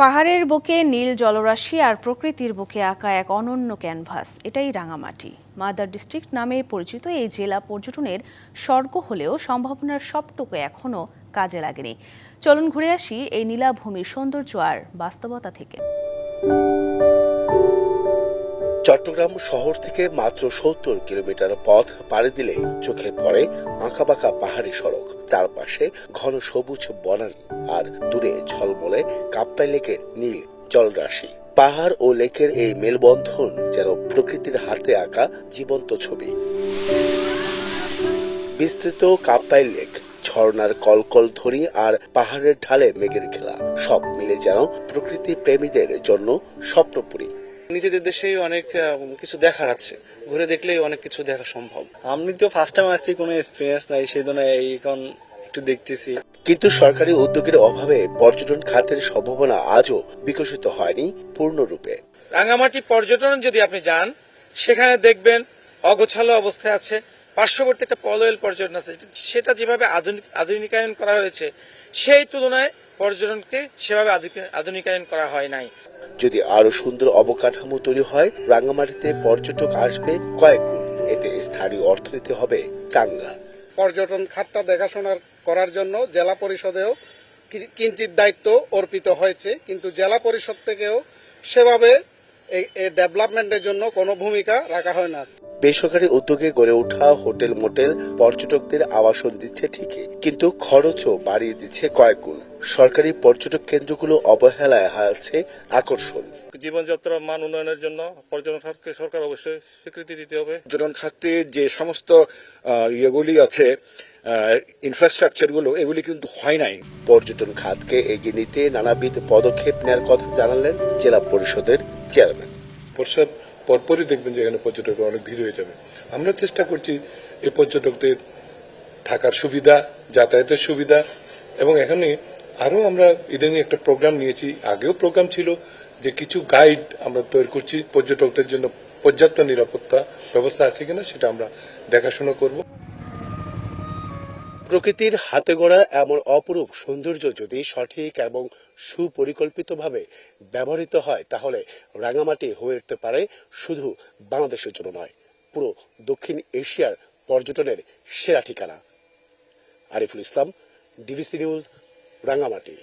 পাহাড়ের বুকে নীল জলরাশি আর প্রকৃতির বুকে আঁকা এক অনন্য ক্যানভাস, এটাই রাঙামাটি। মাদার ডিস্ট্রিক্ট নামে পরিচিত এই জেলা পর্যটনের স্বর্গ হলেও সম্ভাবনার সবটুকু এখনো কাজে লাগেনি। চলুন ঘুরে আসি এই নীলাভূমির সৌন্দর্য আর বাস্তবতা থেকে। চট্টগ্রাম শহর থেকে মাত্র ৭০ কিলোমিটার পথ পাড়ি দিলেই চোখে পড়ে আঁকাবাঁকা পাহাড়ি সড়ক, চারপাশে ঘন সবুজ বনানী আর দূরে ঝলমলে কাপ্তাই লেকের নীল জলরাশি। পাহাড় ও লেকের এই মেলবন্ধন যেন প্রকৃতির হাতে আঁকা জীবন্ত ছবি। বিস্তৃত কাপ্তাই লেক, ঝর্ণার কলকল ধ্বনি আর পাহাড়ের ঢালে মেঘের খেলা, সব মিলে যেন প্রকৃতি প্রেমীদের জন্য স্বপ্নপুরী। নিজেদের দেশেই অনেক কিছু দেখার আছে, ঘুরে দেখলেই অনেক কিছু দেখা সম্ভব। আমি তো ফার্স্ট টাইম আসছি, কোনো এক্সপিরিয়েন্স নাই, সেই জন্য এখন একটু দেখতেছি। কিন্তু সরকারি উদ্যোগের অভাবে পর্যটন খাতের সম্ভাবনা আজও বিকশিত হয়নি পূর্ণরূপে। রাঙামাটি পর্যটন যদি আপনি যান, সেখানে দেখবেন অগোছালো অবস্থায় আছে। পার্শ্ববর্তী একটা পলয়েল পর্যটন আছে, সেটা যেভাবে আধুনিকায়ন করা হয়েছে, সেই তুলনায় পর্যটনকে সেভাবে আধুনিকায়ন করা হয় নাই। যদি আরো সুন্দর অবকাঠামো তৈরি হয়, রাঙামাটিতে পর্যটক আসবে কয়েক গুণ। এতে স্থানীয় অর্থনীতি হবে চাঙ্গা। পর্যটন খাতটা দেখাশোনা করার জন্য জেলা পরিষদেও কিঞ্চিত দায়িত্ব অর্পিত হয়েছে, কিন্তু জেলা পরিষদ থেকেও সেভাবে এই ডেভেলপমেন্টের জন্য কোনো ভূমিকা রাখা হয় না। বেসরকারি উদ্যোগে গড়ে ওঠা হোটেল মোটেল পর্যটকদের আবাসন দিচ্ছে ঠিকই, কিন্তু খরচও বাড়িয়ে দিচ্ছে কয়েক গুণ। সরকারি পর্যটক কেন্দ্রগুলো অবহেলায় হারাচ্ছে আকর্ষণ। জীবনযাত্রার মান উন্নয়নের জন্য পর্যটন খাতকে সরকার অবশ্যই স্বীকৃতি দিতে হবে। পর্যটন খাতে যে সমস্ত ইয়েগুলি আছে, ইনফ্রাস্ট্রাকচার গুলো, এগুলি কিন্তু হয় নাই। পর্যটন খাতকে এগিয়ে নিতে নানাবিধ পদক্ষেপ নেওয়ার কথা জানালেন জেলা পরিষদের চেয়ারম্যান। বর্ষার পরপরই দেখবেন যে এখানে পর্যটকের অনেক ভিড় হয়ে যাবে। আমরা চেষ্টা করছি এই পর্যটকদের থাকার সুবিধা, যাতায়াতের সুবিধা, এবং এখানে আরো আমরা ইদানিং একটা প্রোগ্রাম নিয়েছি, আগেও প্রোগ্রাম ছিল যে কিছু গাইড আমরা তৈরি করছি পর্যটকদের জন্য। পর্যাপ্ত নিরাপত্তা ব্যবস্থা আছে কিনা সেটা আমরা দেখাশোনা করব। প্রকৃতির হাতে গড়া এমন অপরূপ সৌন্দর্য যদি সঠিক এবং সুপরিকল্পিতভাবে ব্যবহৃত হয়, তাহলে রাঙামাটি হয়ে উঠতে পারে শুধু বাংলাদেশের জন্য নয়, পুরো দক্ষিণ এশিয়ার পর্যটনের সেরা ঠিকানা। Ariful Islam, DBC news, Rangamati.